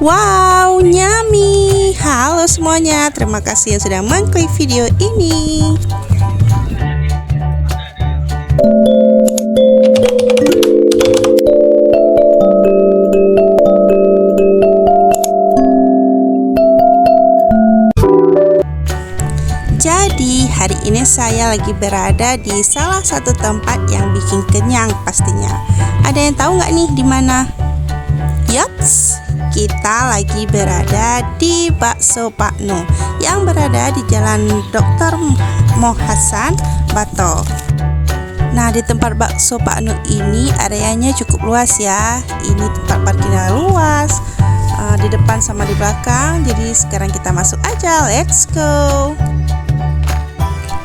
Wow, nyami. Halo semuanya, terima kasih yang sudah mengklik video ini. Jadi hari ini saya lagi berada di salah satu tempat yang bikin kenyang pastinya. Ada yang tahu nggak nih di mana? Yups, kita lagi berada di Bakso Pak Nu yang berada di Jalan Dr. Mohasan Bato. Nah, di tempat Bakso Pak Nu ini areanya cukup luas ya. Ini tempat parkirnya luas, di depan sama di belakang. Jadi sekarang kita masuk aja, let's go.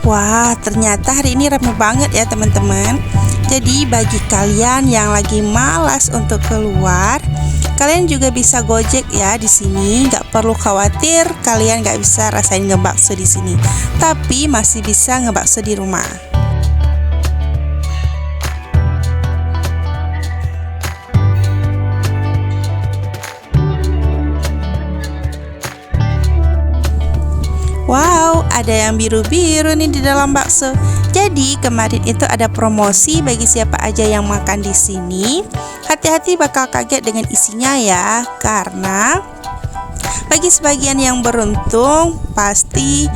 Wah, ternyata hari ini ramai banget ya teman-teman. Jadi bagi kalian yang lagi malas untuk keluar, kalian juga bisa Gojek ya di sini. Nggak perlu khawatir kalian nggak bisa rasain ngebakso di sini, tapi masih bisa ngebakso di rumah. Wow, ada yang biru-biru nih di dalam bakso. Jadi kemarin itu ada promosi bagi siapa aja yang makan di sini. Hati-hati bakal kaget dengan isinya ya, karena bagi sebagian yang beruntung pasti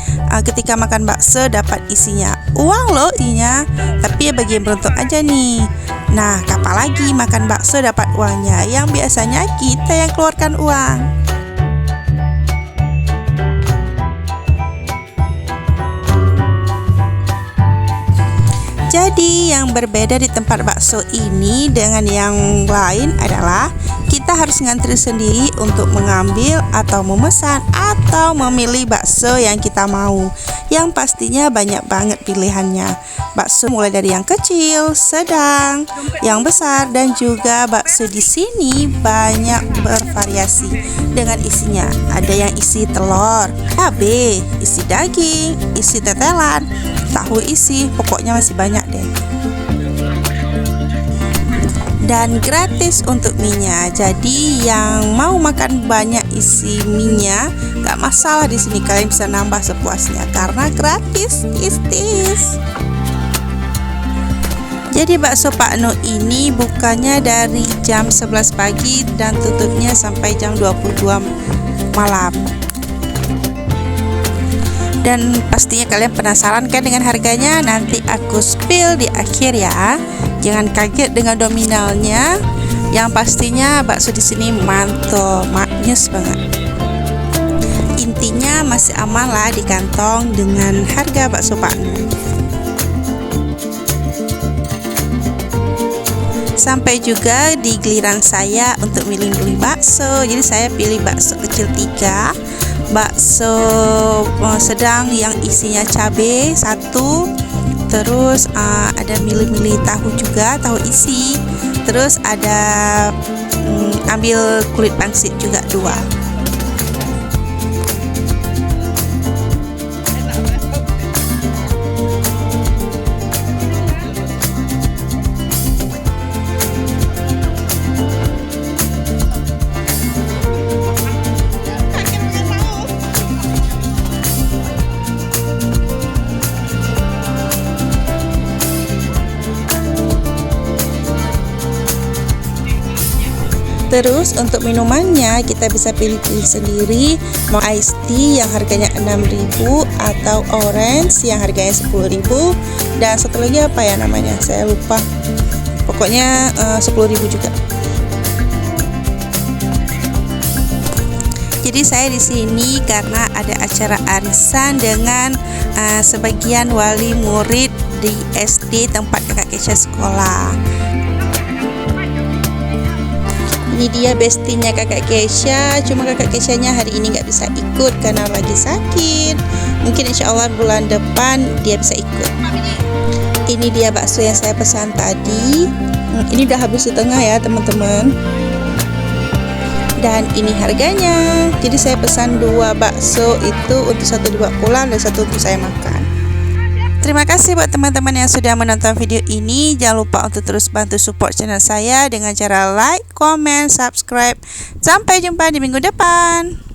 ketika makan bakso dapat isinya uang loh isinya. Tapi ya bagi yang beruntung aja nih. Nah, kapan lagi makan bakso dapat uangnya, yang biasanya kita yang keluarkan uang. Jadi yang berbeda di tempat bakso ini dengan yang lain adalah kita harus ngantri sendiri untuk mengambil atau memesan atau memilih bakso yang kita mau. Yang pastinya banyak banget pilihannya. Bakso mulai dari yang kecil, sedang, yang besar, dan juga bakso di sini banyak bervariasi dengan isinya. Ada yang isi telur, cabai, isi daging, isi tetelan, tahu isi, pokoknya masih banyak deh. Dan gratis untuk mie-nya. Jadi yang mau makan banyak isi mie-nya gak masalah, di sini kalian bisa nambah sepuasnya karena gratis. Tis. Jadi bakso Pak Nu ini bukannya dari jam 11 pagi dan tutupnya sampai jam 22 malam. Dan pastinya kalian penasaran kan dengan harganya? Nanti aku spill di akhir ya. Jangan kaget dengan nominalnya. Yang pastinya bakso di sini mantul, maknyus banget. Intinya masih aman lah di kantong dengan harga bakso Pak Nu. Sampai juga di giliran saya untuk milih-milih bakso. Jadi saya pilih bakso kecil 3, bakso sedang yang isinya cabai 1, terus ada milih-milih tahu juga, tahu isi, terus ada ambil kulit pangsit juga 2. Terus untuk minumannya kita bisa pilih-pilih sendiri, mau iced tea yang harganya 6.000 atau orange yang harganya 10.000, dan satu lagi apa ya namanya, saya lupa, pokoknya 10.000 juga. Jadi saya di sini karena ada acara arisan dengan sebagian wali murid di SD tempat kakak Kesha sekolah. Ini dia bestinya kakak Kesha, cuma kakak Kesha-nya hari ini nggak bisa ikut karena lagi sakit. Mungkin insya Allah bulan depan dia bisa ikut. Ini dia bakso yang saya pesan tadi. Ini udah habis setengah ya teman-teman. Dan ini harganya. Jadi saya pesan 2 bakso itu, untuk 1 dibawa pulang dan 1 untuk saya makan. Terima kasih buat teman-teman yang sudah menonton video ini. Jangan lupa untuk terus bantu support channel saya dengan cara like, comment, subscribe. Sampai jumpa di minggu depan.